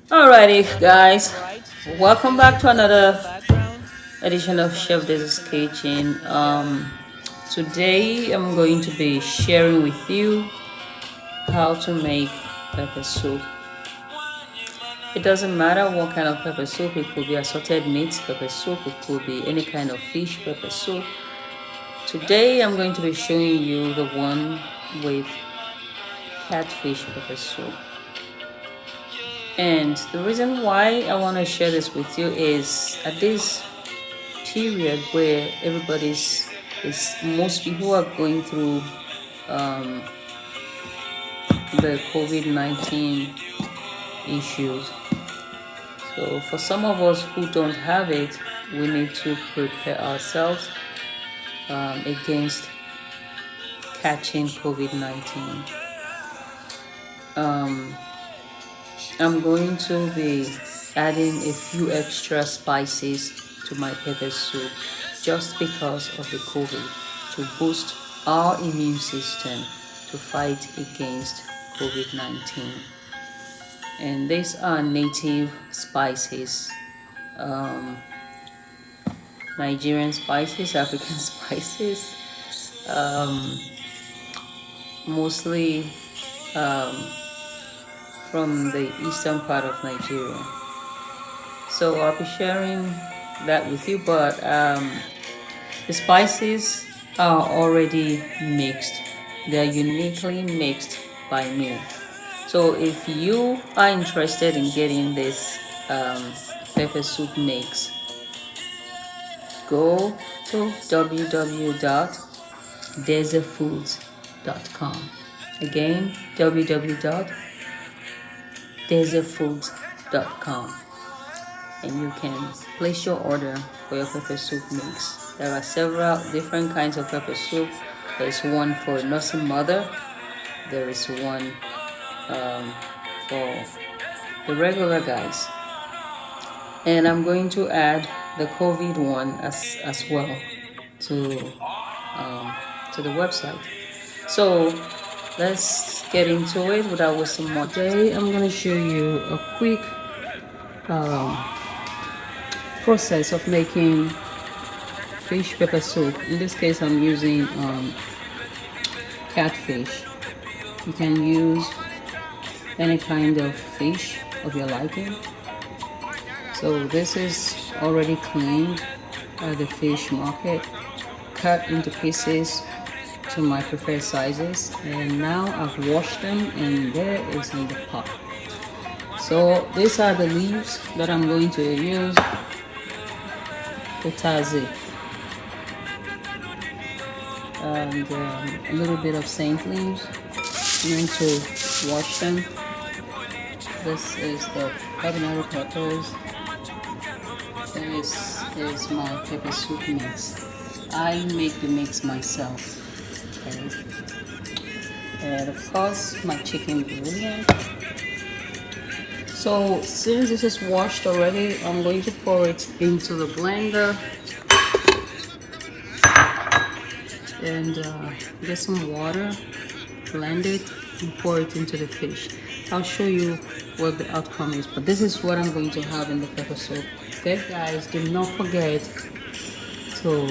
Alrighty, guys, welcome back to another edition of Chef Desi's Kitchen. Today I'm going to be sharing with you how to make pepper soup. It doesn't matter what kind of pepper soup. It could be assorted meats pepper soup. It could be any kind of fish pepper soup. Today I'm going to be showing you the one with catfish pepper soup. And the reason why I want to share this with you is at this period where everybody's is most people are going through um, the COVID-19 issues. So for some of us who don't have it, we need to prepare ourselves against catching COVID-19. I'm going to be adding a few extra spices to my pepper soup just because of the COVID to boost our immune system to fight against COVID-19. And these are native spices, um, Nigerian spices, African spices, um, mostly um, from the eastern part of Nigeria. So I'll be sharing that with you, but the spices are already mixed. They are uniquely mixed by me. So if you are interested in getting this pepper soup mix, go to www.desertfoods.com. Again, www.desertfoods.com, and you can place your order for your pepper soup mix. There are several different kinds of pepper soup. There's one for nursing mother. There is one for the regular guys, and I'm going to add the COVID one as well to to the website. So let's get into it without wasting more. Today I'm going to show you a quick um, process of making fish pepper soup. In this case I'm using catfish. You can use any kind of fish of your liking. So this is already cleaned at the fish market, cut into pieces to my preferred sizes, and now I've washed them and there is in the pot. So these are the leaves that I'm going to use, potassium, and a little bit of saint leaves. I'm going to wash them. This is the ordinary peppers. This is my pepper soup mix. I make the mix myself. Okay. And of course, my chicken bouillon. So since this is washed already, I'm going to pour it into the blender and get some water, blend it, and pour it into the fish. I'll show you what the outcome is, but this is what I'm going to have in the pepper soup. Okay, guys, do not forget to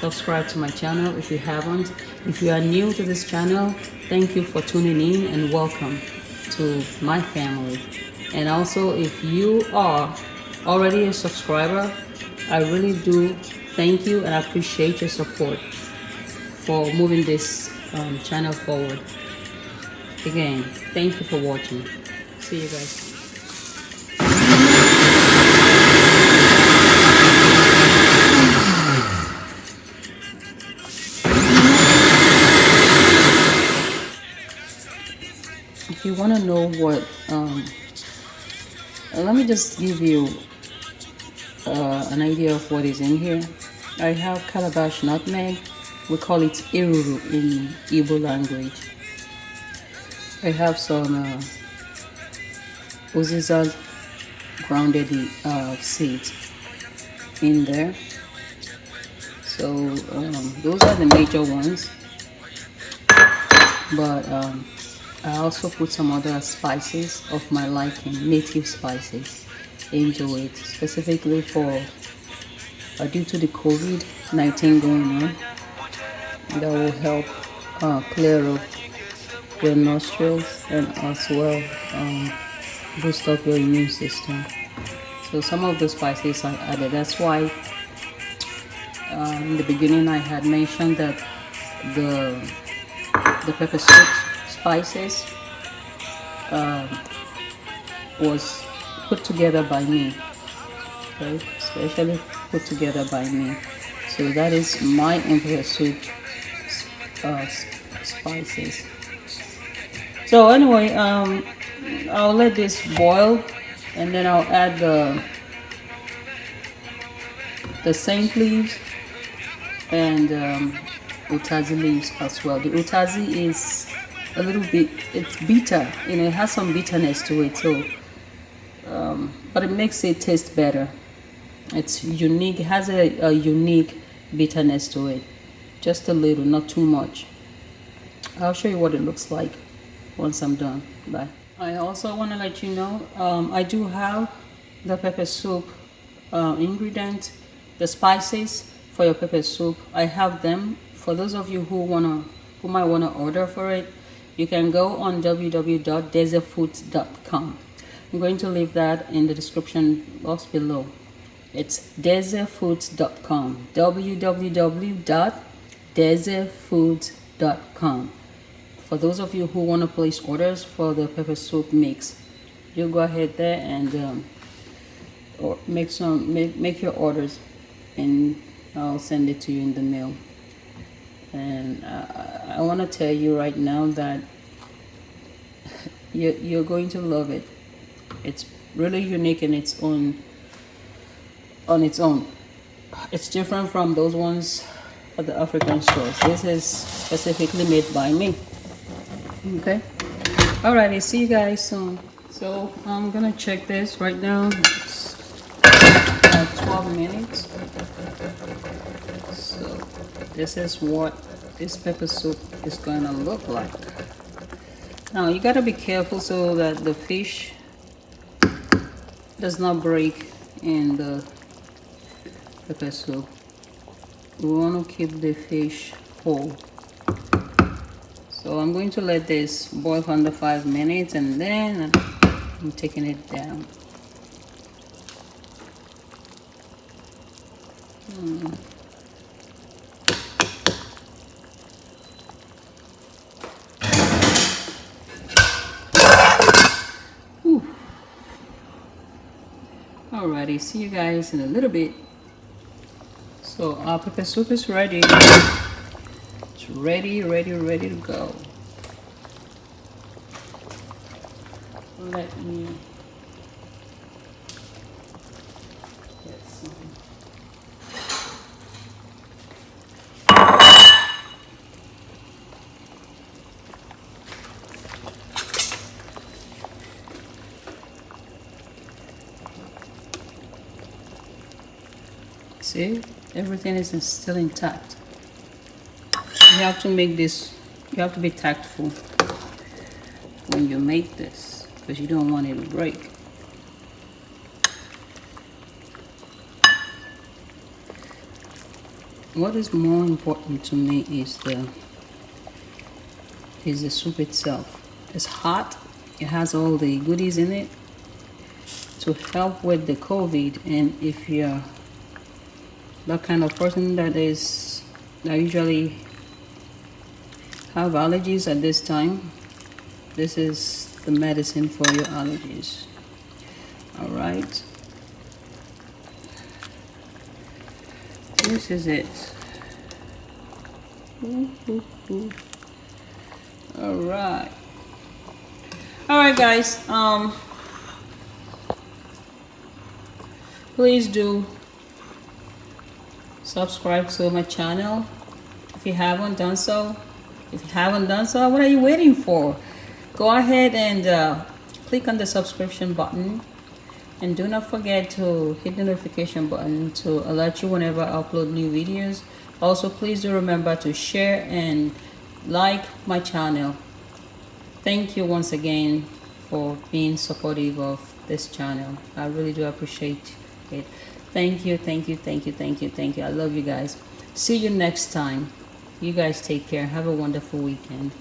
subscribe to my channel if you haven't. If you are new to this channel, thank you for tuning in and welcome to my family. And also, if you are already a subscriber, I really do thank you and I appreciate your support for moving this channel forward. Again, thank you for watching. See you guys. If you want to know what, let me just give you an idea of what is in here. I have calabash nutmeg. We call it iruru in Igbo language. I have some uziza grounded seeds in there. So those are the major ones. But I also put some other spices of my liking, native spices, into it, specifically for due to the COVID-19 going on. That will help clear up your nostrils and as well boost up your immune system. So some of the spices I added. That's why in the beginning I had mentioned that the pepper soup spices was put together by me. Okay, especially put together by me. So that is my pepper soup spices. So anyway, I'll let this boil, and then I'll add the saint leaves and utazi leaves as well. The utazi is a little bit, it's bitter, it has some bitterness to it, so but it makes it taste better. It's unique, it has a unique bitterness to it, just a little, not too much. I'll show you what it looks like once I'm done. Bye. I also want to let you know I do have the pepper soup ingredient, the spices for your pepper soup. I have them. For those of you who might wanna order for it, you can go on www.desertfoods.com. I'm going to leave that in the description box below. It's desertfoods.com. www.desertfoods.com. For those of you who want to place orders for the pepper soup mix, you go ahead there and or make your orders, and I'll send it to you in the mail. And I want to tell you right now that you're going to love it. It's really unique in its own. On its own, it's different from those ones at the African stores. This is specifically made by me. Okay. Alrighty, see you guys soon. So I'm gonna check this right now. It's 12 minutes. So this is what this pepper soup is gonna look like. Now you gotta be careful so that the fish does not break in the pepper soup. We want to keep the fish whole. So I'm going to let this boil for under 5 minutes, and then I'm taking it down. Alrighty, see you guys in a little bit. So our pepper soup is ready. It's ready to go. Let me get some. See, everything is still intact. You have to make this, you have to be tactful when you make this, because you don't want it to break. What is more important to me is the soup itself. It's hot, it has all the goodies in it to help with the COVID. And if you're that kind of person that usually have allergies at this time, this is the medicine for your allergies. All right, this is it. All right, guys, please do subscribe to my channel if you haven't done so. What are you waiting for? Go ahead and click on the subscription button, and do not forget to hit the notification button to alert you whenever I upload new videos. Also, please do remember to share and like my channel. Thank you once again for being supportive of this channel. I really do appreciate it. Thank you, thank you, thank you, thank you, thank you. I love you guys. See you next time. You guys take care. Have a wonderful weekend.